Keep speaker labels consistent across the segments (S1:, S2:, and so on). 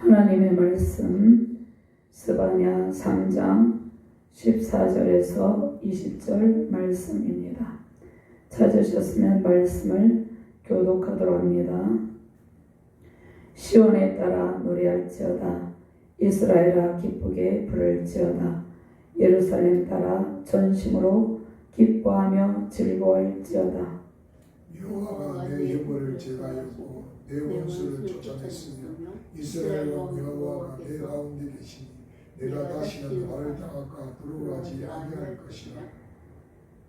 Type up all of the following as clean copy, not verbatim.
S1: 하나님의 말씀 스바냐 3장 14절에서 20절 말씀입니다. 찾으셨으면 말씀을 교독하도록 합니다. 시온에 따라 노래할지어다. 이스라엘아 기쁘게 부를지어다. 예루살렘 따라 전심으로 기뻐하며 즐거워할지어다.
S2: 여호와가 내 여벌을 제거하였고 내 원수를 쫓아냈으며 이스라엘 왕 여호와가 내 가운데 계시니 내가 다시는 말을 당할까 두려워하지 아니할 것이라.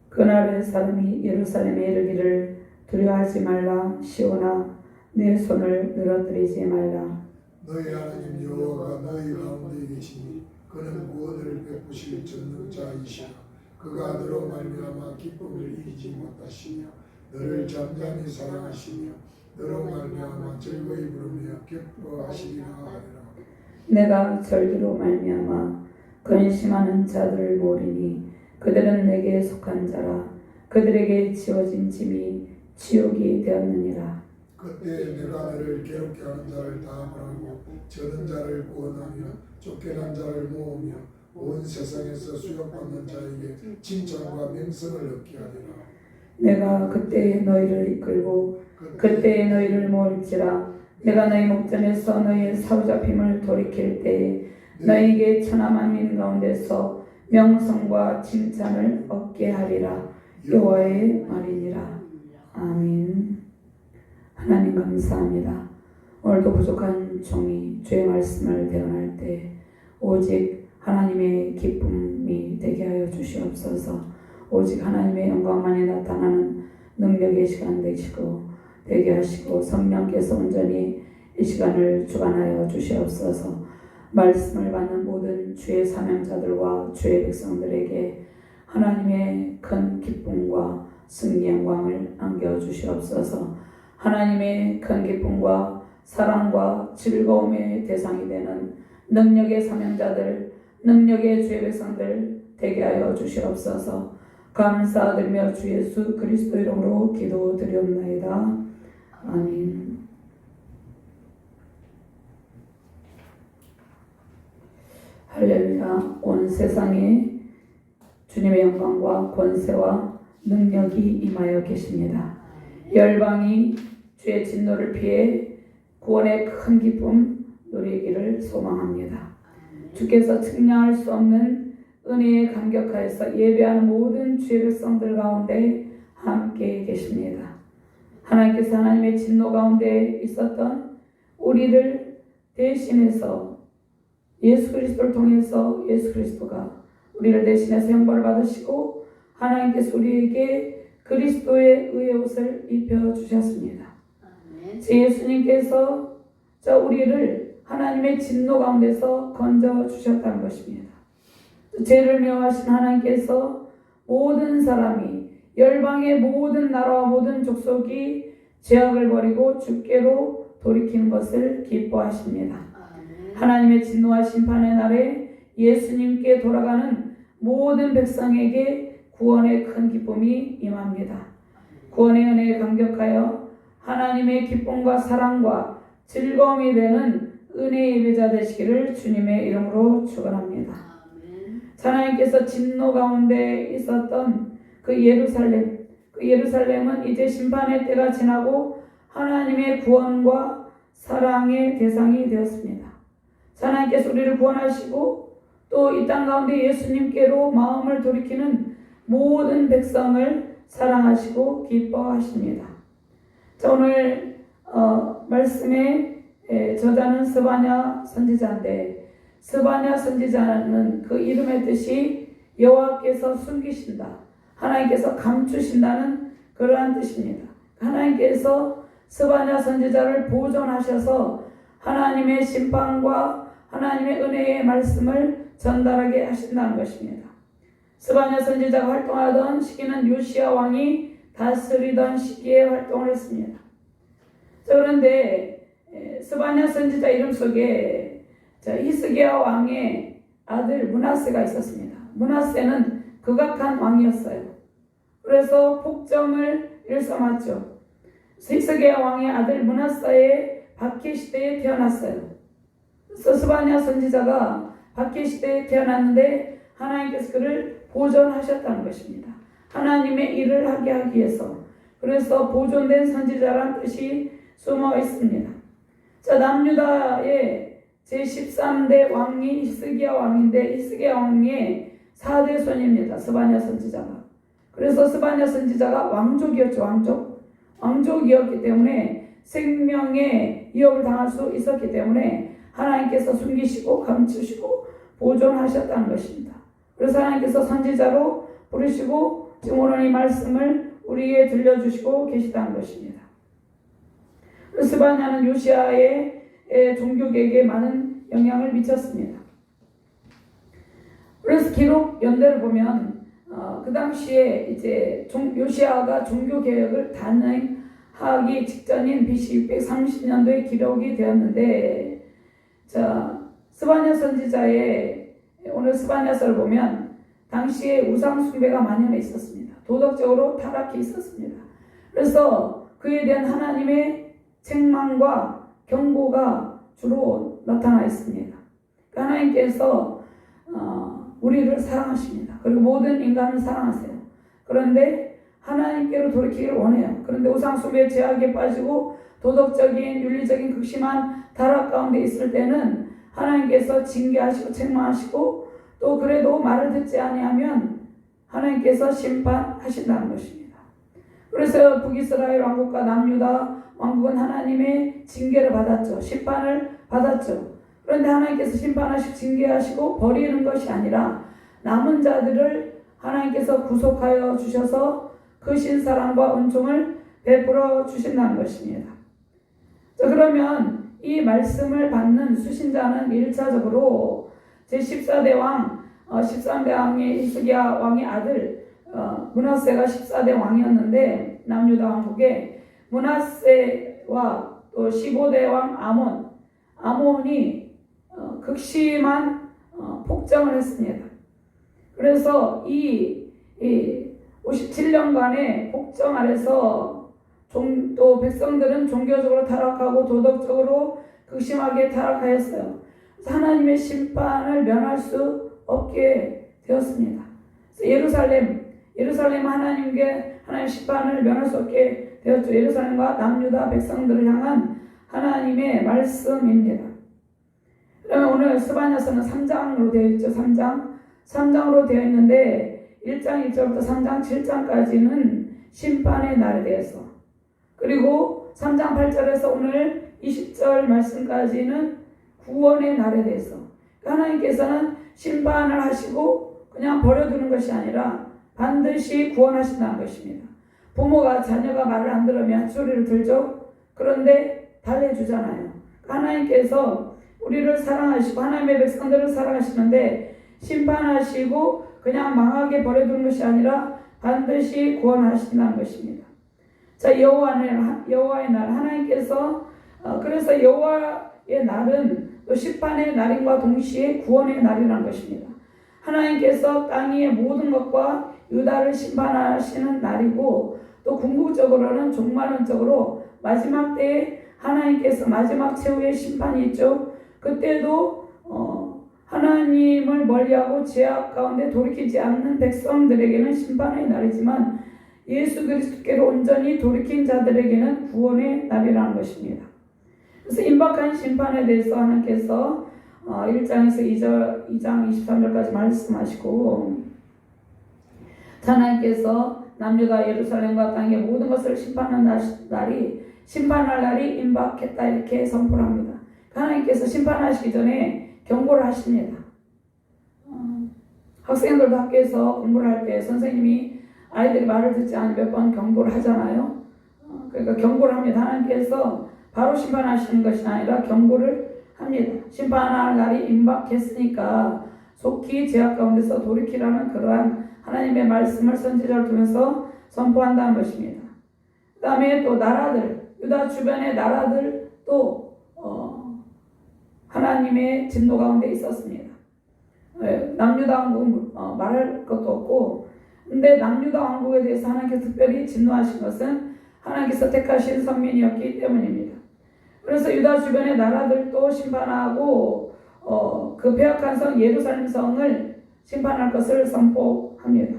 S1: 그날의 사람이 예루살렘에 이르기를 두려워하지 말라. 시온아 내 손을 늘어뜨리지 말라.
S2: 너희 하나님 여호와가 너희 가운데 계시니 그는 구원을 베푸실 전능자이시라. 그가 너로 말미암아 기쁨을 이기지 못하시며 너를 잠잠히 사랑하시며 너로 말미암아 즐거이 부르며 기뻐하시리라 하리라.
S1: 내가 절기로 말미암아 근심하는 자들을 모르니 그들은 내게 속한 자라. 그들에게 지어진 짐이 지옥이 되었느니라.
S2: 그때 내가 너를 괴롭게 하는 자를 다함하고 저는 자를 구원하며 쫓겨난 자를 모으며 온 세상에서 수용받는 자에게 칭찬과 명성을 얻게 하리라.
S1: 내가 그때에 너희를 이끌고 그때에 너희를 모을지라. 내가 너희 목전에서 너희의 사로잡힘을 돌이킬 때에 너희에게 천하 만민 가운데서 명성과 칭찬을 얻게 하리라. 여호와의 말이니라. 아멘. 하나님 감사합니다. 오늘도 부족한 종이 주의 말씀을 대언할 때 오직 하나님의 기쁨이 되게 하여 주시옵소서. 오직 하나님의 영광만이 나타나는 능력의 시간 되시고 되게 하시고 성령께서 온전히 이 시간을 주관하여 주시옵소서. 말씀을 받는 모든 주의 사명자들과 주의 백성들에게 하나님의 큰 기쁨과 승리 영광을 안겨주시옵소서. 하나님의 큰 기쁨과 사랑과 즐거움의 대상이 되는 능력의 사명자들, 능력의 주의 백성들 되게 하여 주시옵소서. 감사드리며 주 예수 그리스도 이름으로 기도드리옵나이다. 아멘. 할렐루야. 온 세상에 주님의 영광과 권세와 능력이 임하여 계십니다. 열방이 주의 진노를 피해 구원의 큰 기쁨 누리기를 소망합니다. 주께서 측량할 수 없는 은혜에 감격하여서 예배하는 모든 주의 백성들 가운데 함께 계십니다. 하나님께서 하나님의 진노 가운데 있었던 우리를 대신해서 예수 그리스도를 통해서 예수 그리스도가 우리를 대신해서 형벌을 받으시고 하나님께서 우리에게 그리스도의 의의 옷을 입혀주셨습니다. 제 예수님께서 우리를 하나님의 진노 가운데서 건져주셨다는 것입니다. 죄를 명하신 하나님께서 모든 사람이 열방의 모든 나라와 모든 족속이 죄악을 버리고 주께로 돌이키는 것을 기뻐하십니다. 하나님의 진노와 심판의 날에 예수님께 돌아가는 모든 백성에게 구원의 큰 기쁨이 임합니다. 구원의 은혜에 감격하여 하나님의 기쁨과 사랑과 즐거움이 되는 은혜의 예배자 되시기를 주님의 이름으로 축원합니다. 하나님께서 진노 가운데 있었던 그 예루살렘은 이제 심판의 때가 지나고 하나님의 구원과 사랑의 대상이 되었습니다. 하나님께서 우리를 구원하시고 또 이 땅 가운데 예수님께로 마음을 돌이키는 모든 백성을 사랑하시고 기뻐하십니다. 오늘 말씀의 저자는 스바냐 선지자인데 스바냐 선지자는 그 이름의 뜻이 여호와께서 숨기신다, 하나님께서 감추신다는 그러한 뜻입니다. 하나님께서 스바냐 선지자를 보존하셔서 하나님의 심판과 하나님의 은혜의 말씀을 전달하게 하신다는 것입니다. 스바냐 선지자가 활동하던 시기는 요시야 왕이 다스리던 시기에 활동을 했습니다. 그런데 스바냐 선지자 이름 속에 히스기야 왕의 아들 므낫세가 있었습니다. 므낫세는 극악한 왕이었어요. 그래서 폭정을 일삼았죠. 히스기야 왕의 아들 므낫세의 박해 시대에 태어났어요. 스바냐 선지자가 박해 시대에 태어났는데 하나님께서 그를 보존하셨다는 것입니다. 하나님의 일을 하게 하기 위해서. 그래서 보존된 선지자란 뜻이 숨어 있습니다. 자, 남유다의 제13대 왕이 히스기야 왕인데 히스기야 왕의 4대 손입니다. 스바냐 선지자가. 그래서 스바냐 선지자가 왕족이었죠. 왕족이었기 때문에 생명의 위협을 당할 수 있었기 때문에 하나님께서 숨기시고 감추시고 보존하셨다는 것입니다. 그래서 하나님께서 선지자로 부르시고 지금 오늘 이 말씀을 우리에게 들려주시고 계시다는 것입니다. 스바냐는 요시아의 종교계에게 많은 영향을 미쳤습니다. 그래서 기록 연대를 보면 그 당시에 이제 요시아가 종교 개혁을 단행하기 직전인 BC 630년도에 기록이 되었는데, 자, 스바냐 선지자의 오늘 스바냐서를 보면 당시에 우상 숭배가 만연해 있었습니다. 도덕적으로 타락해 있었습니다. 그래서 그에 대한 하나님의 책망과 경고가 주로 나타나 있습니다. 하나님께서 우리를 사랑하십니다. 그리고 모든 인간을 사랑하세요. 그런데 하나님께로 돌이키기를 원해요. 그런데 우상숭배의 제약에 빠지고 도덕적인 윤리적인 극심한 타락 가운데 있을 때는 하나님께서 징계하시고 책망하시고 또 그래도 말을 듣지 아니하면 하나님께서 심판하신다는 것입니다. 그래서 북이스라엘 왕국과 남유다 왕국은 하나님의 징계를 받았죠. 심판을 받았죠. 그런데 하나님께서 심판하시고 징계하시고 버리는 것이 아니라 남은 자들을 하나님께서 구속하여 주셔서 크신 사랑과 은총을 베풀어 주신다는 것입니다. 자, 그러면 이 말씀을 받는 수신자는 1차적으로 제14대 왕, 13대 왕의 히스기야 왕의 아들 므낫세가 14대 왕이었는데 남유다 왕국에 므낫세와 또 15대 왕 아몬이 극심한 폭정을 했습니다. 그래서 이 57년간의 폭정 아래서 또 백성들은 종교적으로 타락하고 도덕적으로 극심하게 타락하였어요. 하나님의 심판을 면할 수 없게 되었습니다. 예루살렘 하나님의 심판을 면할 수 없게 되었죠. 예루살렘과 남유다 백성들을 향한 하나님의 말씀입니다. 그러면 오늘 스바냐서는 3장으로 되어 있죠. 3장으로 되어 있는데 1장 1절부터 3장 7장까지는 심판의 날에 대해서, 그리고 3장 8절에서 오늘 20절 말씀까지는 구원의 날에 대해서, 하나님께서는 심판을 하시고 그냥 버려두는 것이 아니라 반드시 구원하신다는 것입니다. 부모가 자녀가 말을 안 들으면 소리를 들죠. 그런데 달래주잖아요. 하나님께서 우리를 사랑하시고 하나님의 백성들을 사랑하시는데 심판하시고 그냥 망하게 버려두는 것이 아니라 반드시 구원하신다는 것입니다. 자, 여호와의 날, 하나님께서 그래서 여호와의 날은 또 심판의 날임과 동시에 구원의 날이라는 것입니다. 하나님께서 땅 위의 모든 것과 유다를 심판하시는 날이고, 또 궁극적으로는 종말론적으로 마지막 때에 하나님께서 마지막 최후의 심판이 있죠. 그때도 하나님을 멀리하고 죄악 가운데 돌이키지 않는 백성들에게는 심판의 날이지만 예수 그리스도께로 온전히 돌이킨 자들에게는 구원의 날이라는 것입니다. 그래서 임박한 심판에 대해서 하나님께서 1장에서 2장 23절까지 말씀하시고, 하나님께서 남유다 예루살렘과 땅의 모든 것을 심판할 날이 임박했다 이렇게 선포를 합니다. 하나님께서 심판하시기 전에 경고를 하십니다. 학생들도 학교에서 공부를 할 때 선생님이 아이들이 말을 듣지 않으면 몇 번 경고를 하잖아요. 그러니까 경고를 합니다. 하나님께서 바로 심판하시는 것이 아니라 경고를 합니다. 심판할 날이 임박했으니까 속히 죄악 가운데서 돌이키라는 그러한 하나님의 말씀을 선지자를 통해서 선포한다는 것입니다. 그 다음에 또 나라들, 유다 주변의 나라들도 하나님의 진노 가운데 있었습니다. 남유다 왕국 말할 것도 없고, 근데 남유다 왕국에 대해서 하나님께서 특별히 진노하신 것은 하나님께서 택하신 선민이었기 때문입니다. 그래서 유다 주변의 나라들도 심판하고 그 peak한 성 예루살렘 성을 심판할 것을 선포합니다.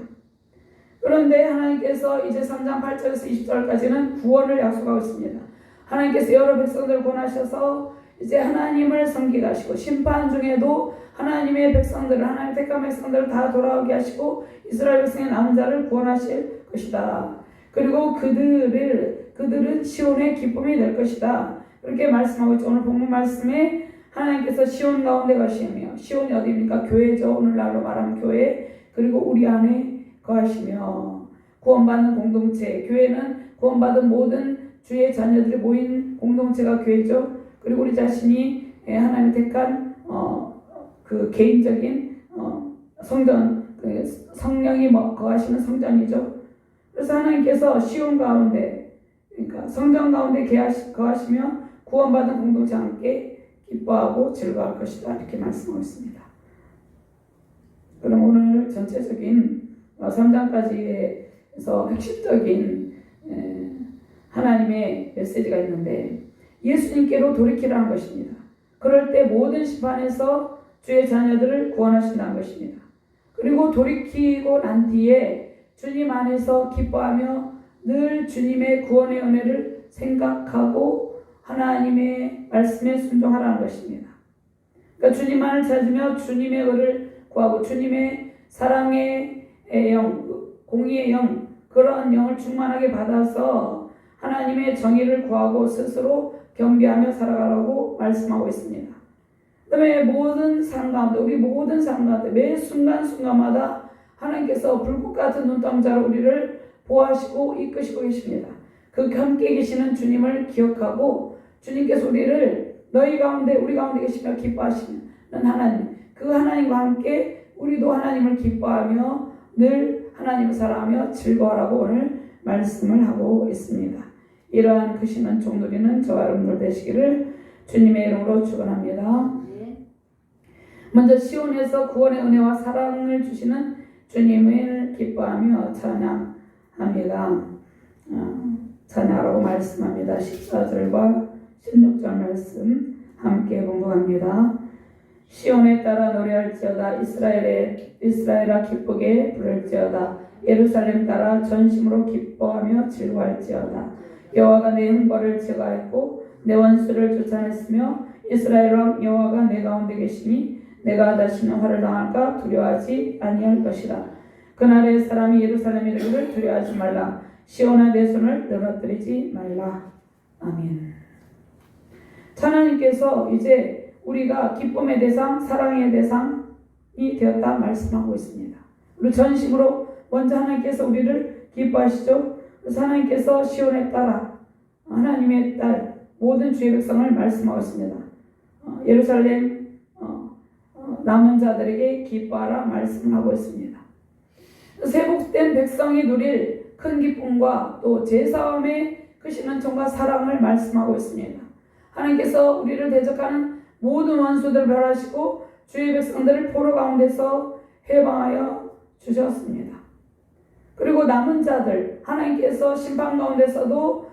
S1: 그런데 하나님께서 이제 3장 8절에서 20절까지는 구원을 약속하고 있습니다. 하나님께서 여러 백성들을 구원하셔서 이제 하나님을 섬기게 하시고 심판 중에도 하나님의 백성들을 하나님 택한 백성들을 다 돌아오게 하시고 이스라엘 백성의 남은 자를 구원하실 것이다. 그리고 그들은 시온의 기쁨이 될 것이다. 그렇게 말씀하고 있죠. 오늘 본문 말씀에 하나님께서 시온 가운데 가시며 시온이 어디입니까? 교회죠. 오늘날로 말하면 교회. 그리고 우리 안에 거하시며 구원받는 공동체. 교회는 구원받은 모든 주의 자녀들이 모인 공동체가 교회죠. 그리고 우리 자신이 하나님 택한 그 개인적인 성전, 그 성령이 거하시는 성전이죠. 그래서 하나님께서 시온 가운데, 그러니까 성전 가운데 거하시며 구원받은 공동체와 함께 기뻐하고 즐거워할 것이다. 이렇게 말씀하고 있습니다. 그럼 오늘 전체적인 3장까지에서 핵심적인 하나님의 메시지가 있는데 예수님께로 돌이키라는 것입니다. 그럴 때 모든 심판에서 주의 자녀들을 구원하신다는 것입니다. 그리고 돌이키고 난 뒤에 주님 안에서 기뻐하며 늘 주님의 구원의 은혜를 생각하고 하나님의 말씀에 순종하라는 것입니다. 그러니까 주님만을 찾으며 주님의 의를 구하고 주님의 사랑의 영, 공의의 영, 그런 영을 충만하게 받아서 하나님의 정의를 구하고 스스로 경배하며 살아가라고 말씀하고 있습니다. 그 다음에 모든 삶 가운데, 우리 모든 삶 가운데 매 순간순간마다 하나님께서 불꽃 같은 눈동자로 우리를 보호하시고 이끄시고 계십니다. 그 함께 계시는 주님을 기억하고 주님께서 우리를 너희 가운데 우리 가운데 계시며 기뻐하시는 하나님, 그 하나님과 함께 우리도 하나님을 기뻐하며 늘 하나님을 사랑하며 즐거워하라고 오늘 말씀을 하고 있습니다. 이러한 크신 은총 누리는 저와 여러분들 되시기를 주님의 이름으로 축원합니다. 먼저 시온에서 구원의 은혜와 사랑을 주시는 주님을 기뻐하며 찬양합니다. 찬양하라고 말씀합니다. 14절과 16절 말씀 함께 봉독합니다. 시온에 따라 노래할지어다. 이스라엘아 기쁘게 부를지어다. 예루살렘 따라 전심으로 기뻐하며 즐거워할지어다. 여호와가 내 형벌을 제거하였고 내 원수를 쫓아냈으며 이스라엘 왕 여호와가 내 가운데 계시니 내가 다시는 화를 당할까 두려워하지 아니할 것이라. 그날의 사람이 예루살렘에 이르기를 두려워하지 말라. 시온아 내 손을 늘어뜨리지 말라. 아멘. 하나님께서 이제 우리가 기쁨의 대상, 사랑의 대상이 되었다 말씀하고 있습니다. 우리 전심으로 먼저 하나님께서 우리를 기뻐하시죠. 그래서 하나님께서 시온에 따라 하나님의 딸 모든 주의 백성을 말씀하고 있습니다. 예루살렘 남은 자들에게 기뻐하라 말씀을 하고 있습니다. 세복된 백성이 누릴 큰 기쁨과 또 제사함의 크신 은총과 사랑을 말씀하고 있습니다. 하나님께서 우리를 대적하는 모든 원수들을 멸하시고 주의 백성들을 포로 가운데서 해방하여 주셨습니다. 그리고 남은 자들, 하나님께서 심판 가운데서도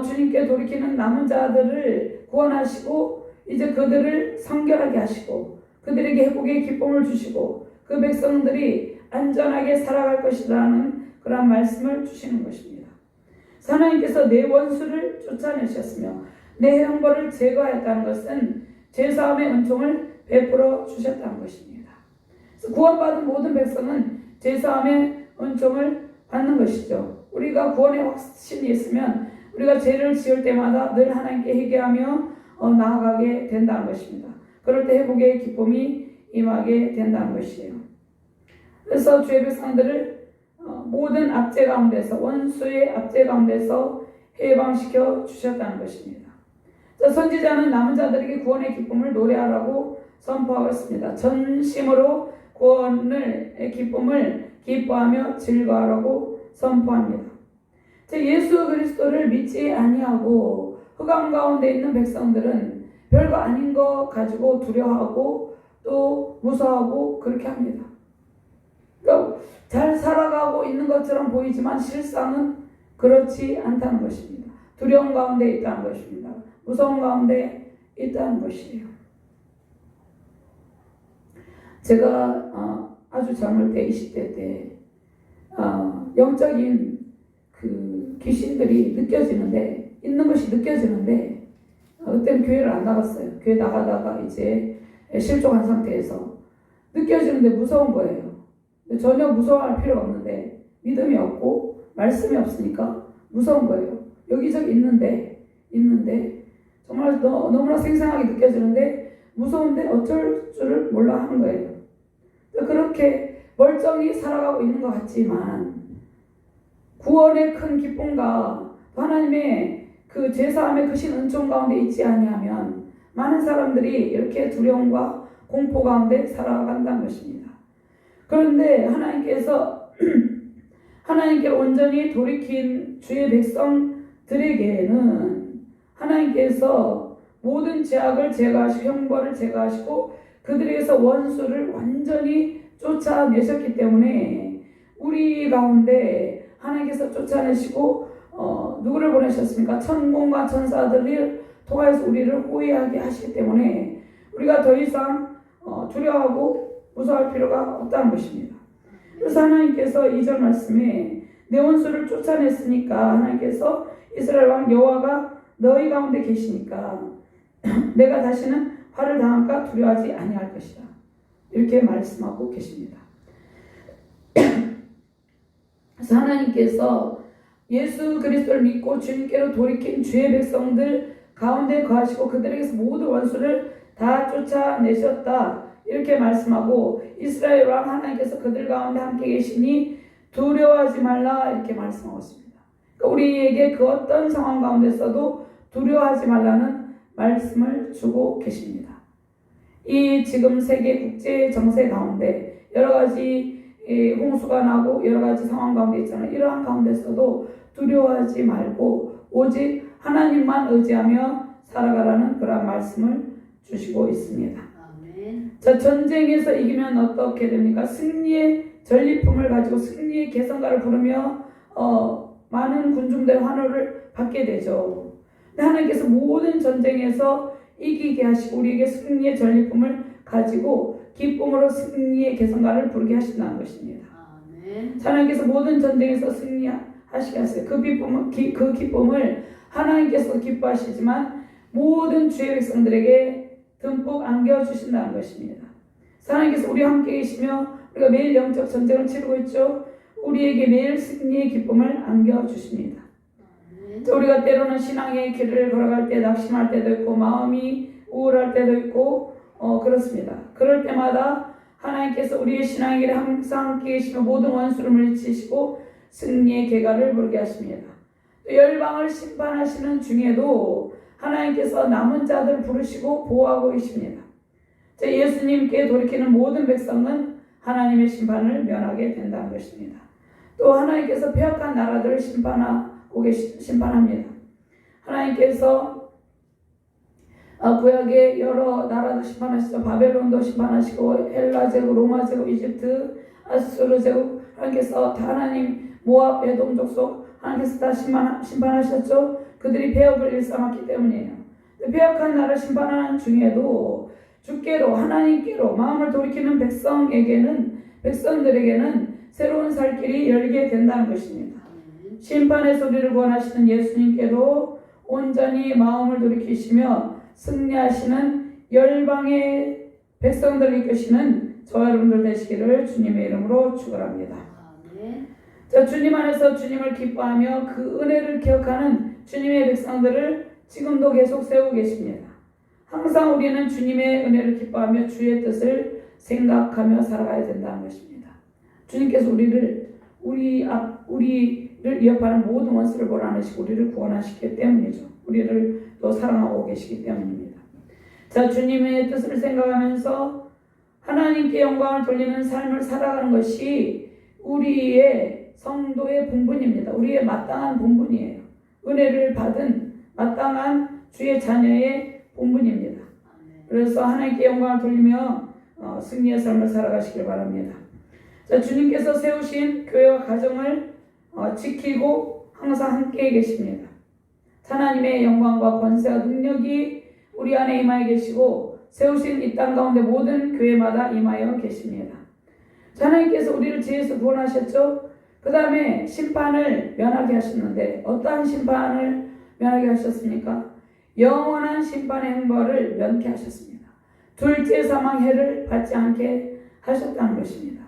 S1: 주님께 돌이키는 남은 자들을 구원하시고 이제 그들을 성결하게 하시고 그들에게 회복의 기쁨을 주시고 그 백성들이 안전하게 살아갈 것이라는 그런 말씀을 주시는 것입니다. 하나님께서 내 원수를 쫓아내셨으며 내 형벌을 제거하였다는 것은 제사함의 은총을 베풀어 주셨다는 것입니다. 그래서 구원받은 모든 백성은 제사함의 은총을 받는 것이죠. 우리가 구원의 확신이 있으면 우리가 죄를 지을 때마다 늘 하나님께 회개하며 나아가게 된다는 것입니다. 그럴 때 회복의 기쁨이 임하게 된다는 것이에요. 그래서 주의 백성들을 모든 압제 가운데서 원수의 압제 가운데서 해방시켜 주셨다는 것입니다. 선지자는 남은 자들에게 구원의 기쁨을 노래하라고 선포하고 있습니다. 전심으로 구원의 기쁨을 기뻐하며 즐거워하라고 선포합니다. 예수 그리스도를 믿지 아니하고 흑암 가운데 있는 백성들은 별거 아닌 거 가지고 두려워하고 또 무서워하고 그렇게 합니다. 그러니까 잘 살아가고 있는 것처럼 보이지만 실상은 그렇지 않다는 것입니다. 두려움 가운데 있다는 것입니다. 무서움 가운데 있다는 것이에요. 제가 아주 젊을 때 20대 때 영적인 그 귀신들이 느껴지는데 있는 것이 느껴지는데 그때는 교회를 안 나갔어요. 교회 나가다가 이제 실종한 상태에서 느껴지는데 무서운 거예요. 전혀 무서워할 필요가 없는데 믿음이 없고 말씀이 없으니까 무서운 거예요. 여기저기 있는데 정말 너무나 생생하게 느껴지는데 무서운데 어쩔 줄을 몰라 하는 거예요. 그렇게 멀쩡히 살아가고 있는 것 같지만 구원의 큰 기쁨과 하나님의 그 제사함의 크신 은총 가운데 있지 아니하면 많은 사람들이 이렇게 두려움과 공포 가운데 살아간다는 것입니다. 그런데 하나님께 온전히 돌이킨 주의 백성들에게는 하나님께서 모든 죄악을 제거하시고 형벌을 제거하시고 그들에게서 원수를 완전히 쫓아내셨기 때문에 우리 가운데 하나님께서 쫓아내시고 누구를 보내셨습니까? 천군과 천사들을 통하여서 우리를 호위하게 하시기 때문에 우리가 더 이상 두려워하고 무서워할 필요가 없다는 것입니다. 그래서 하나님께서 2절 말씀에 내 원수를 쫓아냈으니까 하나님께서 이스라엘 왕 여호와가 너희 가운데 계시니까 내가 다시는 화를 당할까 두려워하지 아니할 것이다. 이렇게 말씀하고 계십니다. 그래서 하나님께서 예수 그리스도를 믿고 주님께로 돌이킨 주의 백성들 가운데 거하시고 그들에게서 모든 원수를 다 쫓아내셨다. 이렇게 말씀하고 이스라엘 왕 하나님께서 그들 가운데 함께 계시니 두려워하지 말라 이렇게 말씀하고 있습니다. 그러니까 우리에게 그 어떤 상황 가운데서도 두려워하지 말라는 말씀을 주고 계십니다. 이 지금 세계 국제 정세 가운데 여러 가지 홍수가 나고 여러 가지 상황 가운데 있잖아요. 이러한 가운데서도 두려워하지 말고 오직 하나님만 의지하며 살아가라는 그런 말씀을 주시고 있습니다.
S3: 아멘.
S1: 자, 전쟁에서 이기면 어떻게 됩니까? 승리의 전리품을 가지고 승리의 개성가를 부르며 많은 군중들의 환호를 받게 되죠. 하나님께서 모든 전쟁에서 이기게 하시고 우리에게 승리의 전리품을 가지고 기쁨으로 승리의 개성가를 부르게 하신다는 것입니다.
S3: 아멘.
S1: 하나님께서 모든 전쟁에서 승리하시게 하세요. 그 기쁨을 하나님께서 기뻐하시지만 모든 주의 백성들에게 듬뿍 안겨주신다는 것입니다. 하나님께서 우리와 함께 계시며 우리가 매일 영적 전쟁을 치르고 있죠. 우리에게 매일 승리의 기쁨을 안겨주십니다. 우리가 때로는 신앙의 길을 걸어갈 때 낙심할 때도 있고 마음이 우울할 때도 있고 그렇습니다. 그럴 때마다 하나님께서 우리의 신앙의 길에 항상 함께 계시며 모든 원수를 물리치시고 승리의 계가를 부르게 하십니다. 또 열방을 심판하시는 중에도 하나님께서 남은 자들 부르시고 보호하고 계십니다. 예수님께 돌이키는 모든 백성은 하나님의 심판을 면하게 된다는 것입니다. 또 하나님께서 폐역한 나라들을 심판합니다. 하나님께서 구약의 여러 나라도 심판하시죠. 바벨론도 심판하시고 헬라 제국, 로마 제국, 이집트, 아수르 제국 하나님께서 다 하나님 모압, 에돔 족속 하나님께서 다 심판하셨죠. 그들이 폐역을 일삼았기 때문이에요. 폐역한 나라 심판하는 중에도 주께로 하나님께로 마음을 돌이키는 백성들에게는 새로운 살 길이 열게 된다는 것입니다. 심판의 소리를 권하시는 예수님께로 온전히 마음을 돌이키시며 승리하시는 열방의 백성들을 이끄시는 저와 여러분들 되시기를 주님의 이름으로 축원합니다. 자, 주님 안에서 주님을 기뻐하며 그 은혜를 기억하는 주님의 백성들을 지금도 계속 세우고 계십니다. 항상 우리는 주님의 은혜를 기뻐하며 주의 뜻을 생각하며 살아가야 된다는 것입니다. 주님께서 우리를 위협하는 모든 원수를 몰아내시고 우리를 구원하시기 때문이죠. 우리를 또 사랑하고 계시기 때문입니다. 자, 주님의 뜻을 생각하면서 하나님께 영광을 돌리는 삶을 살아가는 것이 우리의 성도의 본분입니다. 우리의 마땅한 본분이에요. 은혜를 받은 마땅한 주의 자녀의 본분입니다. 그래서 하나님께 영광을 돌리며 승리의 삶을 살아가시길 바랍니다. 자, 주님께서 세우신 교회와 가정을 지키고 항상 함께 계십니다. 하나님의 영광과 권세와 능력이 우리 안에 임하여 계시고 세우신 이 땅 가운데 모든 교회마다 임하여 계십니다. 하나님께서 우리를 죄에서 구원하셨죠. 그 다음에 심판을 면하게 하셨는데 어떠한 심판을 면하게 하셨습니까? 영원한 심판의 형벌을 면케 하셨습니다. 둘째 사망 해를 받지 않게 하셨다는 것입니다.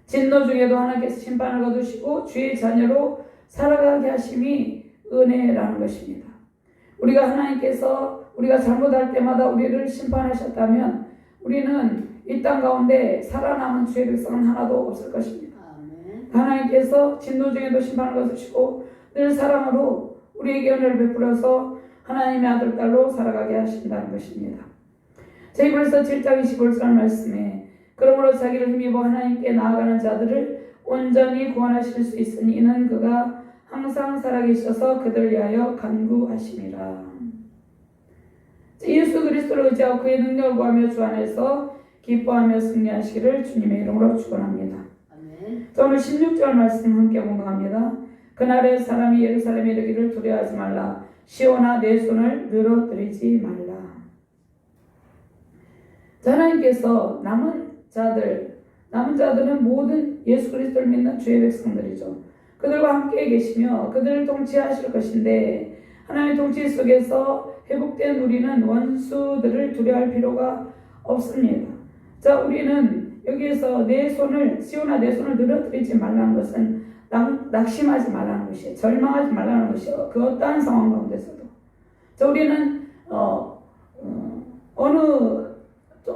S1: 진노 중에도 하나님께서 심판을 거두시고 주의 자녀로 살아가게 하심이 은혜라는 것입니다. 우리가 하나님께서 우리가 잘못할 때마다 우리를 심판하셨다면 우리는 이 땅 가운데 살아남은 주의 백성은 하나도 없을 것입니다. 하나님께서 진노 중에도 심판을 거두시고 늘 사랑으로 우리에게 은혜를 베풀어서 하나님의 아들 딸로 살아가게 하신다는 것입니다. 제 히브리서 7장 25절 말씀에 그러므로 자기를 힘입어 하나님께 나아가는 자들을 온전히 구원하실 수 있으니 이는 그가 항상 살아계셔서 그들을 위하여 간구하심이라. 예수 그리스도를 의지하고 그의 능력을 구하며 주 안에서 기뻐하며 승리하시기를 주님의 이름으로 축원합니다. 오늘 16절 말씀 함께 공부합니다. 그날에 사람이 예루살렘에 이르기를 두려워하지 말라. 시온아 내 손을 늘어뜨리지 말라. 하나님께서 남은 자들은 모든 예수 그리스도를 믿는 주의 백성들이죠. 그들과 함께 계시며 그들을 통치하실 것인데 하나님의 통치 속에서 회복된 우리는 원수들을 두려워할 필요가 없습니다. 자, 우리는 여기에서 시온아 내 손을 늘어뜨리지 말라는 것은 낙심하지 말라는 것이에요. 절망하지 말라는 것이에요. 그 어떠한 상황 가운데서도. 자, 우리는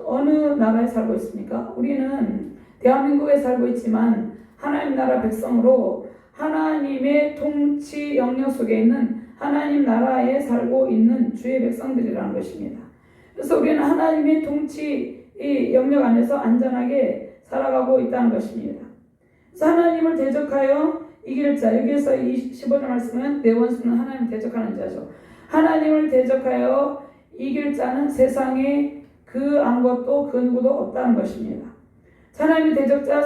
S1: 어느 나라에 살고 있습니까? 우리는 대한민국에 살고 있지만 하나님 나라 백성으로 하나님의 통치 영역 속에 있는 하나님 나라에 살고 있는 주의 백성들이라는 것입니다. 그래서 우리는 하나님의 통치 영역 안에서 안전하게 살아가고 있다는 것입니다. 그래서 하나님을 대적하여 이길 자, 여기에서 15절 말씀은 내 원수는 하나님을 대적하는 자죠. 하나님을 대적하여 이길 자는 세상에 그 아무것도 그 누구도 없다는 것입니다. 하나님의 대적자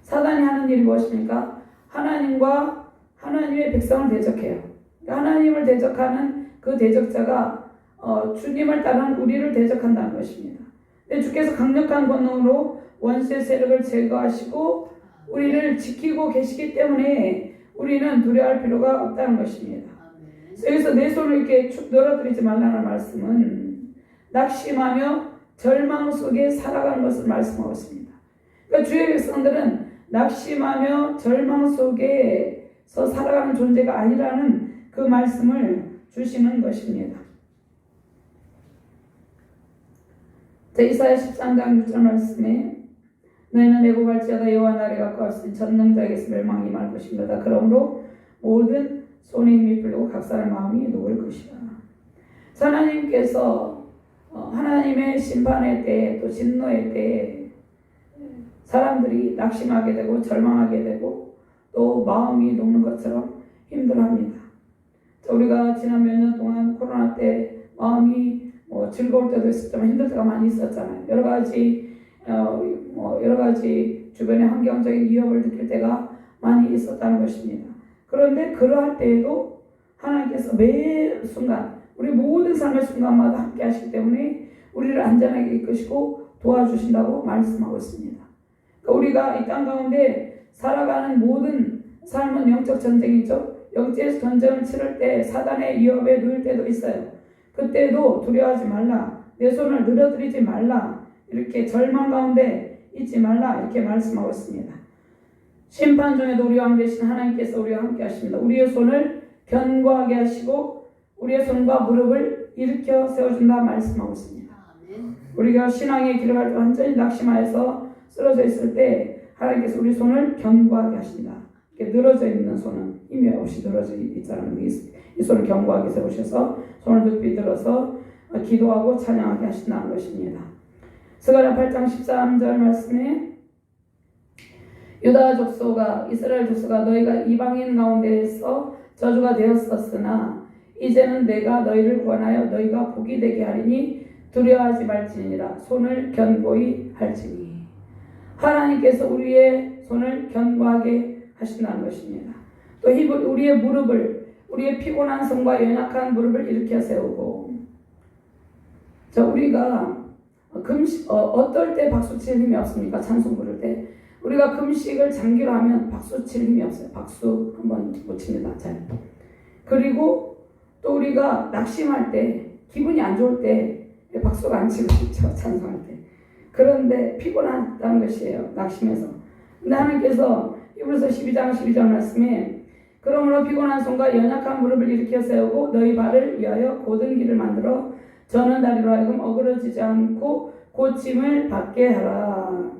S1: 사단이 하는 일이 무엇입니까? 하나님과 하나님의 백성을 대적해요. 하나님을 대적하는 그 대적자가 주님을 따르는 우리를 대적한다는 것입니다. 주께서 강력한 권능으로 원수의 세력을 제거하시고 우리를 지키고 계시기 때문에 우리는 두려워할 필요가 없다는 것입니다. 여기서 내 손을 이렇게 축 늘어뜨리지 말라는 말씀은 낙심하며 절망 속에 살아가는 것을 말씀하고 있습니다. 그러니까 주의 백성들은 낙심하며 절망 속에서 살아가는 존재가 아니라는 그 말씀을 주시는 것입니다. 이사야 13장 6절 말씀에 너희는 애곡할지어다 여호와 나를 가까웠으니 전능자에게서 멸망이 임할 것입니다. 그러므로 모든 손에 힘이 풀리고 각 사람의 마음이 녹을 것이다. 하나님께서 하나님의 심판의 때에 또 진노의 때에 사람들이 낙심하게 되고 절망하게 되고 또 마음이 녹는 것처럼 힘들어합니다. 우리가 지난 몇 년 동안 코로나 때 마음이 즐거울 때도 있었지만 힘들 때가 많이 있었잖아요. 여러 가지 주변의 환경적인 위협을 느낄 때가 많이 있었다는 것입니다. 그런데 그러할 때에도 하나님께서 매 순간 우리 모든 삶의 순간마다 함께 하시기 때문에 우리를 안전하게 이끄시고 도와주신다고 말씀하고 있습니다. 그러니까 우리가 이 땅 가운데 살아가는 모든 삶은 영적 전쟁이죠. 영적 전쟁을 치를 때 사단의 위협에 누일 때도 있어요. 그때도 두려워하지 말라. 내 손을 늘어뜨리지 말라. 이렇게 절망 가운데 있지 말라. 이렇게 말씀하고 있습니다. 심판 중에도 우리 왕 되신 하나님께서 우리와 함께 하십니다. 우리의 손을 견고하게 하시고 우리의 손과 무릎을 일으켜 세워준다 말씀하고 있습니다. 우리가 신앙의 길을 갈 때 완전히 낙심하여서 쓰러져 있을 때 하나님께서 우리 손을 견고하게 하신다. 이렇게 늘어져 있는 손은 힘이 없이 늘어져 있잖아요. 이 손을 견고하게 세우셔서 손을 높이 들어서 기도하고 찬양하게 하신다는 것입니다. 스가랴 8장 13절 말씀에 유다 족속아 이스라엘 족속아 너희가 이방인 가운데에서 저주가 되었었으나 이제는 내가 너희를 구원하여 너희가 복이 되게 하리니 두려워하지 말지니라. 손을 견고히 할지니. 하나님께서 우리의 손을 견고하게 하신다는 것입니다. 또 우리의 무릎을 우리의 피곤한 손과 연약한 무릎을 일으켜 세우고 자, 우리가 어떨 때 박수 칠 힘이 없습니까? 찬송 부를 때. 우리가 금식을 장기로 하면 박수 칠 힘이 없어요. 박수 한번 못 칩니다. 잘. 그리고 또 우리가 낙심할 때, 기분이 안 좋을 때 박수가 안 치고 싶죠. 찬송할 때. 그런데 피곤하다는 것이에요. 낙심해서. 근데 하나님께서 히브리서 12장 말씀에 그러므로 피곤한 손과 연약한 무릎을 일으켜 세우고 너희 발을 위하여 곧은 길을 만들어 저는 다리로 하여금 어그러지지 않고 고침을 받게 하라.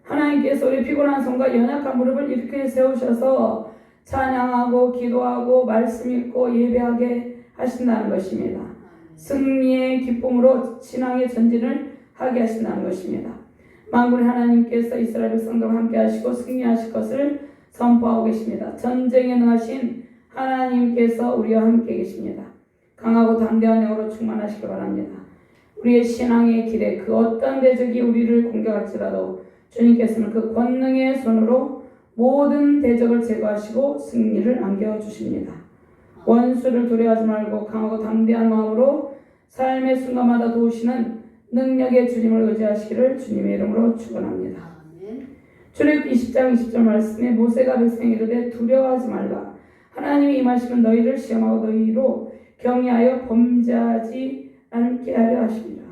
S1: 하나님께서 우리 피곤한 손과 연약한 무릎을 일으켜 세우셔서 찬양하고 기도하고 말씀 읽고 예배하게 하신다는 것입니다. 승리의 기쁨으로 신앙의 전진을 하게 하신다는 것입니다. 만군의 하나님께서 이스라엘 백성들과 함께 하시고 승리하실 것을 선포하고 계십니다. 전쟁에 능하신 하나님께서 우리와 함께 계십니다. 강하고 담대한 영으로 충만하시길 바랍니다. 우리의 신앙의 길에 그 어떤 대적이 우리를 공격할지라도 주님께서는 그 권능의 손으로 모든 대적을 제거하시고 승리를 안겨주십니다. 원수를 두려워하지 말고 강하고 담대한 마음으로 삶의 순간마다 도우시는 능력의 주님을 의지하시기를 주님의 이름으로 축원합니다. 출애굽기 20장 20절 말씀에 모세가 백성에게 이르되 두려워하지 말라. 하나님이 임하시면 너희를 시험하고 너희로 경외하여 범죄하지 않게 하려 하십니다.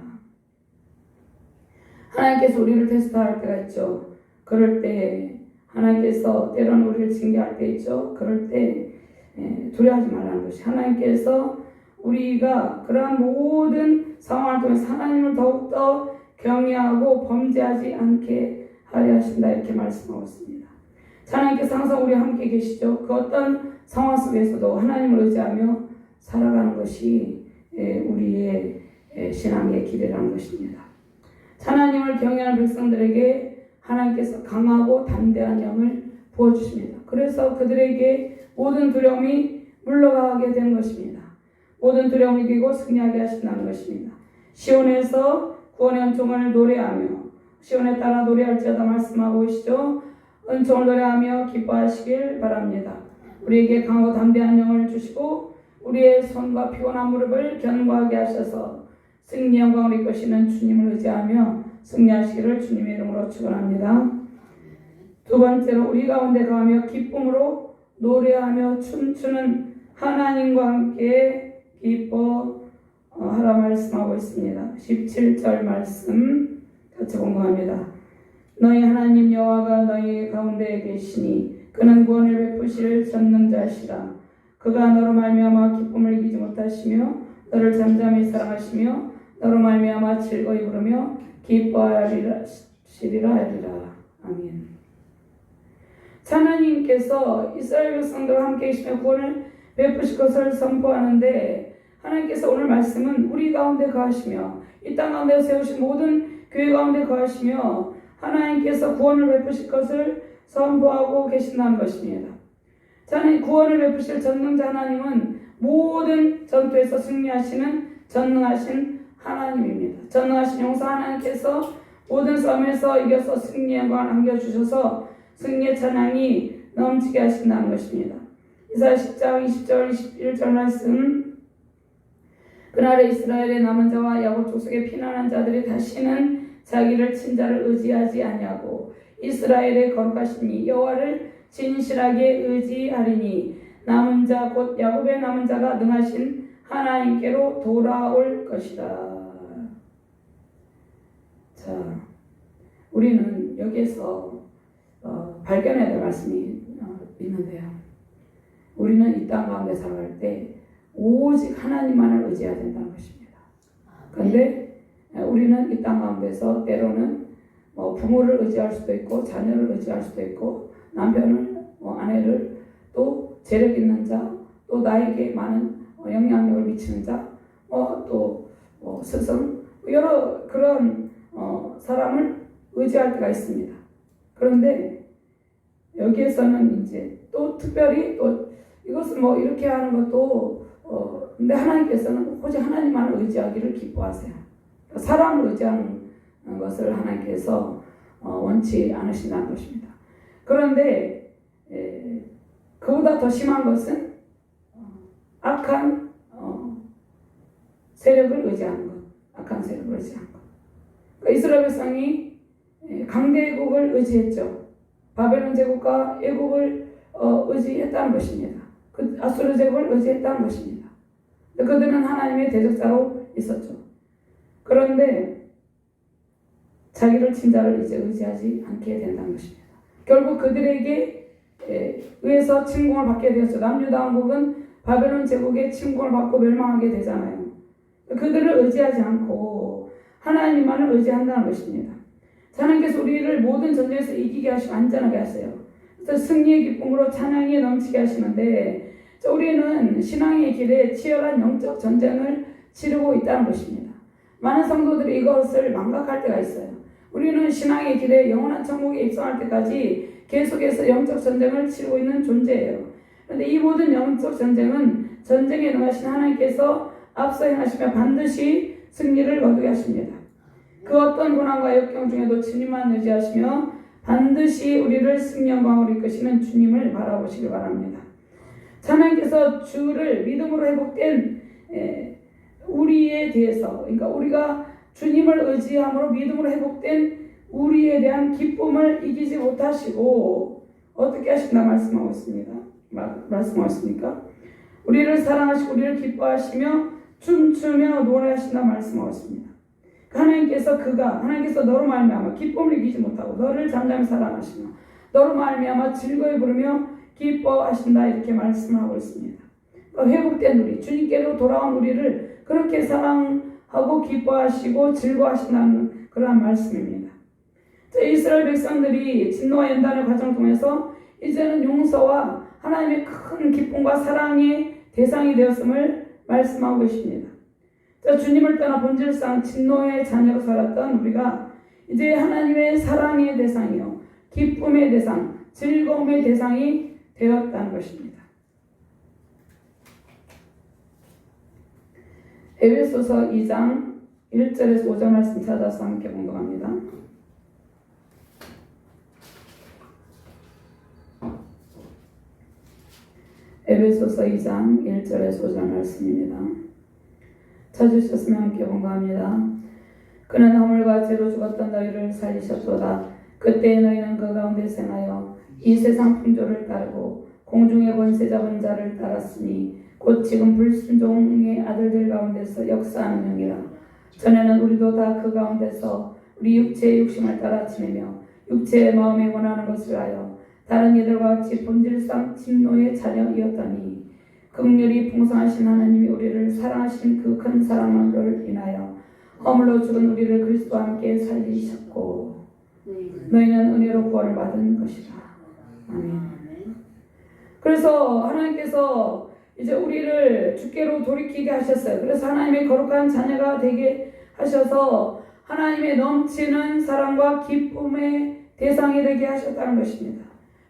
S1: 하나님께서 우리를 테스트할 때가 있죠. 그럴 때 하나님께서 때로는 우리를 징계할 때 있죠. 그럴 때 두려워하지 말라는 것이 하나님께서 우리가 그러한 모든 상황을 통해서 하나님을 더욱더 경외하고 범죄하지 않게 하려 하신다 이렇게 말씀하고 있습니다. 하나님께서 항상 우리와 함께 계시죠. 그 어떤 상황 속에서도 하나님을 의지하며 살아가는 것이 우리의 신앙의 길이라는 것입니다. 하나님을 경외하는 백성들에게 하나님께서 강하고 담대한 영을 부어주십니다. 그래서 그들에게 모든 두려움이 물러가게 되는 것입니다. 모든 두려움을 이기고 승리하게 하신다는 것입니다. 시온에서 구원의 은총을 노래하며 시온에 따라 노래할지어다 말씀하고 계시죠. 은총을 노래하며 기뻐하시길 바랍니다. 우리에게 강하고 담대한 영을 주시고 우리의 손과 피곤한 무릎을 견고하게 하셔서 승리 영광을 이끄시는 주님을 의지하며 승리하시기를 주님의 이름으로 축원합니다. 두 번째로 우리 가운데 거하며 기쁨으로 노래하며 춤추는 하나님과 함께 기뻐하라 말씀하고 있습니다. 17절 말씀 같이 공부합니다. 너희 하나님 여호와가 너희 가운데 계시니 그는 구원을 베푸실 전능자시라. 그가 너로 말미암아 기쁨을 이기지 못하시며 너를 잠잠히 사랑하시며 너로 말미암아 즐거이 부르며 기뻐하리라 하리라. 아멘. 하나님께서 이스라엘 백성들과 함께 계시며 구원을 베푸실 것을 선포하는데 하나님께서 오늘 말씀은 우리 가운데 거하시며 이 땅 가운데 세우신 모든 교회 가운데 거하시며 하나님께서 구원을 베푸실 것을 선포하고 계신다는 것입니다. 자는 구원을 베푸실 전능자 하나님은 모든 전투에서 승리하시는 전능하신 하나님입니다. 전능하신 용사 하나님께서 모든 싸움에서 이겨서 승리의 영광을 안겨주셔서 승리의 찬양이 넘치게 하신다는 것입니다. 이사야 10장 20절 21절 말씀 그날에 이스라엘의 남은 자와 야곱 족속의 피난한 자들이 다시는 자기를 친자를 의지하지 아니하고 이스라엘의 거룩하신 이 여호와를 진실하게 의지하리니 남은 자 곧 야곱의 남은 자가 능하신 하나님께로 돌아올 것이다. 자, 우리는 여기에서 발견해야 될 말씀이 있는데요. 우리는 이 땅 가운데 살아갈 때 오직 하나님만을 의지해야 된다는 것입니다. 그런데 우리는 이 땅 가운데서 때로는 부모를 의지할 수도 있고 자녀를 의지할 수도 있고 남편을 아내를 또 재력 있는 자 또 나에게 많은 영향력을 미치는 자 또 스승 여러 그런 사람을 의지할 때가 있습니다. 그런데 여기에서는 이제 또 특별히 또 이것을 이렇게 하는 것도 근데 하나님께서는 오직 하나님만을 의지하기를 기뻐하세요. 사람을 의지하는 것을 하나님께서 원치 않으신다는 것입니다. 그런데 그보다 더 심한 것은 악한 세력을 의지하는 것, 악한 세력을 의지 않고. 그러니까 이스라엘 백성이 강대국을 의지했죠. 바벨론 제국과 애국을 의지했다는 것입니다. 그 아수르 제국을 의지했다는 것입니다. 그들은 하나님의 대적자로 있었죠. 그런데 자기를 친자를 이제 의지하지 않게 된다는 것입니다. 결국 그들에게 의해서 침공을 받게 되었죠. 남유다 왕국은 바벨론 제국의 침공을 받고 멸망하게 되잖아요. 그들을 의지하지 않고 하나님만을 의지한다는 것입니다. 하나님께서 우리를 모든 전쟁에서 이기게 하시고 안전하게 하세요. 그래서 승리의 기쁨으로 찬양이 넘치게 하시는데 우리는 신앙의 길에 치열한 영적 전쟁을 치르고 있다는 것입니다. 많은 성도들이 이것을 망각할 때가 있어요. 우리는 신앙의 길에 영원한 천국에 입성할 때까지 계속해서 영적 전쟁을 치르고 있는 존재예요. 그런데 이 모든 영적 전쟁은 전쟁에 능하신 하나님께서 앞서 행하시며 반드시 승리를 거두게 하십니다. 그 어떤 고난과 역경 중에도 주님만 의지하시며 반드시 우리를 승리 영광으로 이끄시는 주님을 바라보시길 바랍니다. 하나님께서 주를 믿음으로 회복된 우리에 대해서, 그러니까 우리가 주님을 의지함으로 믿음으로 회복된 우리에 대한 기쁨을 이기지 못하시고 어떻게 하신다 말씀하고 있습니다. 말씀하고 있습니까? 우리를 사랑하시고 우리를 기뻐하시며 춤추며 노래하신다 말씀하고 있습니다. 하나님께서 너로 말미암아 기쁨을 이기지 못하고 너를 잠잠히 사랑하시며 너로 말미암아 즐거이 부르며 기뻐하신다 이렇게 말씀하고 있습니다. 회복된 우리, 주님께로 돌아온 우리를 그렇게 사랑하고 기뻐하시고 즐거워하신다는 그러한 말씀입니다. 이스라엘 백성들이 진노와 연단의 과정을 통해서 이제는 용서와 하나님의 큰 기쁨과 사랑의 대상이 되었음을 말씀하고 계십니다. 주님을 떠나 본질상 진노의 자녀로 살았던 우리가 이제 하나님의 사랑의 대상이요, 기쁨의 대상, 즐거움의 대상이 되었다는 것입니다. 에베소서 2장 1절에서 5절 말씀 찾아서 함께 공독합니다. 에베소서 2장 1절에서 5절 말씀입니다. 찾으셨으면 함께 공독합니다. 그는 허물과 죄로 죽었던 너희를 살리셨도다. 그때 너희는 그 가운데 생하여 이 세상 풍조를 따르고 공중의 권세 잡은 자를 따랐으니 곧 지금 불순종의 아들들 가운데서 역사하는 영이라. 전에는 우리도 다 그 가운데서 우리 육체의 욕심을 따라 지내며 육체의 마음에 원하는 것을 하여 다른 이들과 같이 본질상 진노의 자녀이었더니 긍휼이 풍성하신 하나님이 우리를 사랑하신 그 큰 사랑을 인하여 허물로 죽은 우리를 그리스도와 함께 살리셨고 너희는 은혜로 구원을 받은 것이라. 아멘. 그래서 하나님께서 이제 우리를 주께로 돌이키게 하셨어요. 그래서 하나님의 거룩한 자녀가 되게 하셔서 하나님의 넘치는 사랑과 기쁨의 대상이 되게 하셨다는 것입니다.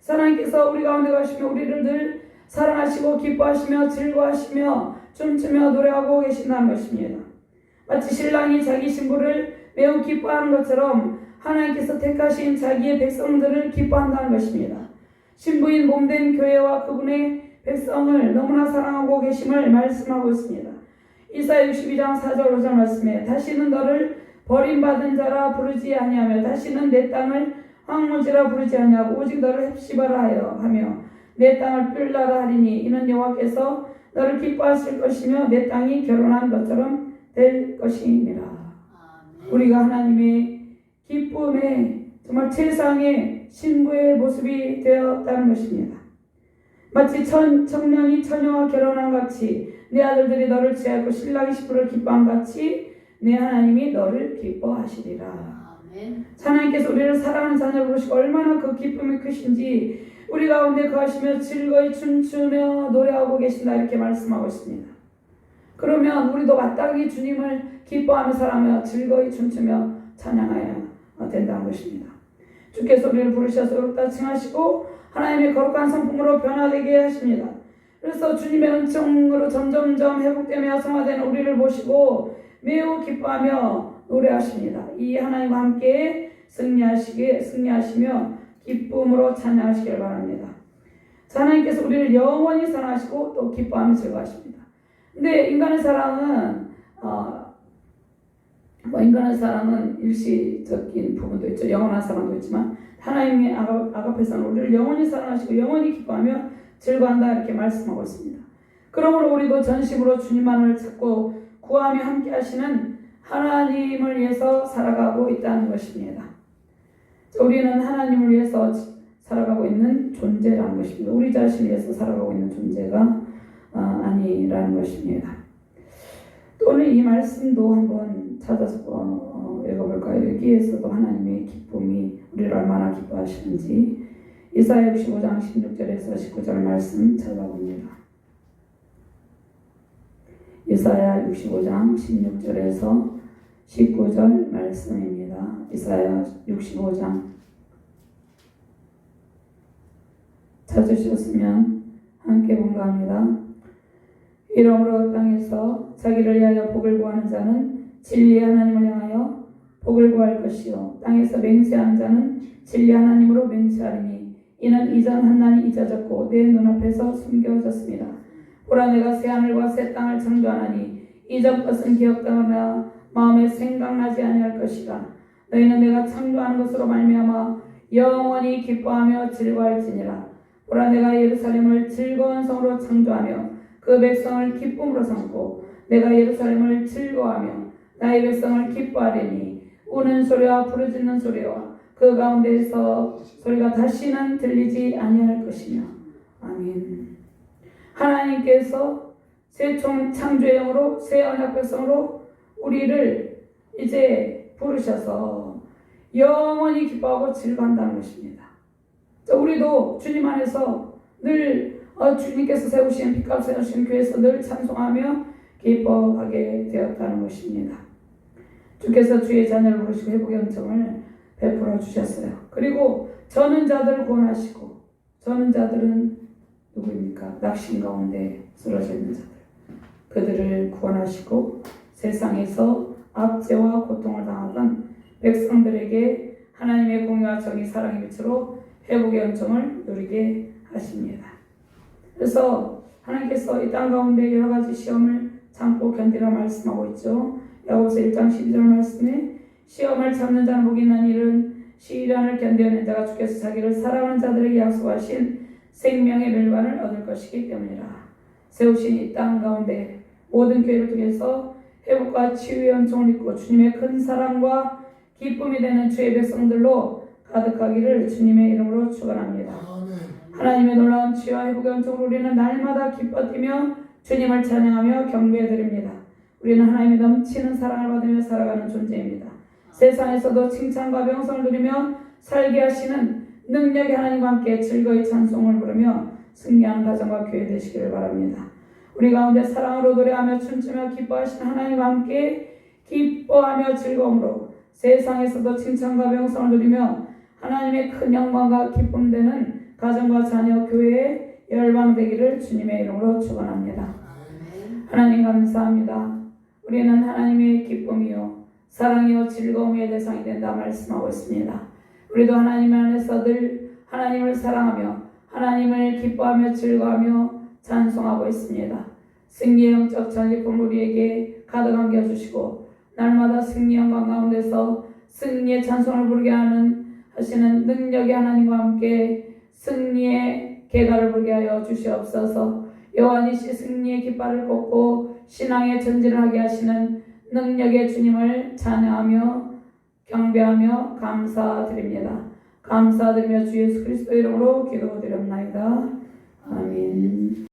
S1: 하나님께서 우리 가운데 가시며 우리를 늘 사랑하시고 기뻐하시며 즐거워하시며 춤추며 노래하고 계신다는 것입니다. 마치 신랑이 자기 신부를 매우 기뻐하는 것처럼 하나님께서 택하신 자기의 백성들을 기뻐한다는 것입니다. 신부인 몸된 교회와 그분의 백성을 너무나 사랑하고 계심을 말씀하고 있습니다. 이사야 62장 4절 5절 말씀에 다시는 너를 버림받은 자라 부르지 아니하며 다시는 내 땅을 황무지라 부르지 아니하고 오직 너를 헵시바라 하며 내 땅을 뿔나라 하리니 이는 여호와께서 너를 기뻐하실 것이며 내 땅이 결혼한 것처럼 될 것이니라. 우리가 하나님의 기쁨의 정말 최상의 신부의 모습이 되었다는 것입니다. 마치 청년이 처녀와 결혼한 같이 내 아들들이 너를 취하고 신랑이 신부를 기뻐한 같이 내 하나님이 너를 기뻐하시리라. 하나님께서 우리를 사랑하는 자녀로 부르시고 얼마나 그 기쁨이 크신지 우리 가운데 거하시며 즐거이 춤추며 노래하고 계신다 이렇게 말씀하고 있습니다. 그러면 우리도 마땅히 주님을 기뻐하며 사랑하며 즐거이 춤추며 찬양해야 된다는 것입니다. 주께서 우리를 부르셔서 의롭다 칭하시고 하나님의 거룩한 성품으로 변화되게 하십니다. 그래서 주님의 은총으로 점점점 회복되며 성화되는 우리를 보시고 매우 기뻐하며 노래하십니다. 이 하나님과 함께 승리하시며 기쁨으로 찬양하시길 바랍니다. 하나님께서 우리를 영원히 사랑하시고 또 기뻐하며 즐거워하십니다. 근데 인간의 사랑은 인간의 사랑은 일시적인 부분도 있죠. 영원한 사랑도 있지만 하나님의 아가페사는 우리를 영원히 사랑하시고 영원히 기뻐하며 즐거워한다 이렇게 말씀하고 있습니다. 그러므로 우리도 전심으로 주님만을 찾고 구하며 함께 하시는 하나님을 위해서 살아가고 있다는 것입니다. 우리는 하나님을 위해서 살아가고 있는 존재라는 것입니다. 우리 자신을 위해서 살아가고 있는 존재가 아니라는 것입니다. 또 오늘 이 말씀도 한번 찾아서 읽어볼까요? 여기에서도 하나님의 기쁨이 우리를 얼마나 기뻐하시는지 이사야 65장 16절에서 19절 말씀 찾아봅니다. 이사야 65장 16절에서 19절 말씀입니다. 이사야 65장 찾으셨으면 함께 봉독합니다. 이러므로 땅에서 자기를 위하여 복을 구하는 자는 진리의 하나님을 향하여 복을 구할 것이요 땅에서 맹세하는 자는 진리의 하나님으로 맹세하리니 이는 이전 한 날이 잊어졌고 내 눈앞에서 숨겨졌습니다. 보라 내가 새 하늘과 새 땅을 창조하나니 이전 것은 기억되거나 마음에 생각나지 아니할 것이라. 너희는 내가 창조하는 것으로 말미암아 영원히 기뻐하며 즐거워할지니라. 보라 내가 예루살렘을 즐거운 성으로 창조하며 그 백성을 기쁨으로 삼고 내가 예루살렘을 즐거워하며 나의 백성을 기뻐하리니 우는 소리와 부르짖는 소리와 그 가운데에서 소리가 다시는 들리지 아니할 것이며. 아멘. 하나님께서 새 창조의 영으로 새 언약 백성으로 우리를 이제 부르셔서 영원히 기뻐하고 즐거워한다는 것입니다. 우리도 주님 안에서 늘 주님께서 세우신 빛값 세우신 교회에서 늘 찬송하며 기뻐하게 되었다는 것입니다. 주께서 주의 자녀를 부르시고 회복의 은총을 베풀어 주셨어요. 그리고 저는 자들을 구원하시고, 저는 자들은 누구입니까? 낙심 가운데 쓰러져 있는 자들, 그들을 구원하시고 세상에서 압제와 고통을 당하던 백성들에게 하나님의 공의와 정의 사랑의 빛으로 회복의 은총을 누리게 하십니다. 그래서 하나님께서 이 땅 가운데 여러 가지 시험을 참고 견디라 말씀하고 있죠. 야고보서 1장 12절 말씀에 시험을 참는 자는 복이 있는 일은 시련을 견뎌낸 자가 주께서 자기를 사랑하는 자들에게 약속하신 생명의 멸관을 얻을 것이기 때문이라. 세우신 이 땅 가운데 모든 교회를 통해서 회복과 치유의 은총을 입고 주님의 큰 사랑과 기쁨이 되는 주의 백성들로 가득하기를 주님의 이름으로 축원합니다. 하나님의 놀라운 치유와 회복의 은총으로 우리는 날마다 기뻐 뛰며 주님을 찬양하며 경배해 드립니다. 우리는 하나님의 넘치는 사랑을 받으며 살아가는 존재입니다. 세상에서도 칭찬과 명성을 누리며 살게 하시는 능력의 하나님과 함께 즐거이 찬송을 부르며 승리하는 가정과 교회 되시기를 바랍니다. 우리 가운데 사랑으로 노래하며 춤추며 기뻐하시는 하나님과 함께 기뻐하며 즐거움으로 세상에서도 칭찬과 명성을 누리며 하나님의 큰 영광과 기쁨 되는 가정과 자녀 교회에 열방되기를 주님의 이름으로 축원합니다. 하나님 감사합니다. 우리는 하나님의 기쁨이요 사랑이요 즐거움의 대상이 된다 말씀하고 있습니다. 우리도 하나님 안에서 늘 하나님을 사랑하며 하나님을 기뻐하며 즐거워하며 찬송하고 있습니다. 승리의 영적 전리품을 우리에게 가득하게 해주시고 날마다 승리 영광 가운데서 승리의 찬송을 부르게 하시는 능력의 하나님과 함께 승리의 계가를 부르게 하여 주시옵소서. 여호와니시 승리의 깃발을 꽂고 신앙의 전진을 하게 하시는 능력의 주님을 찬양하며 경배하며 감사드립니다. 감사드리며 주 예수 그리스도 이름으로 기도드렸나이다. 아멘.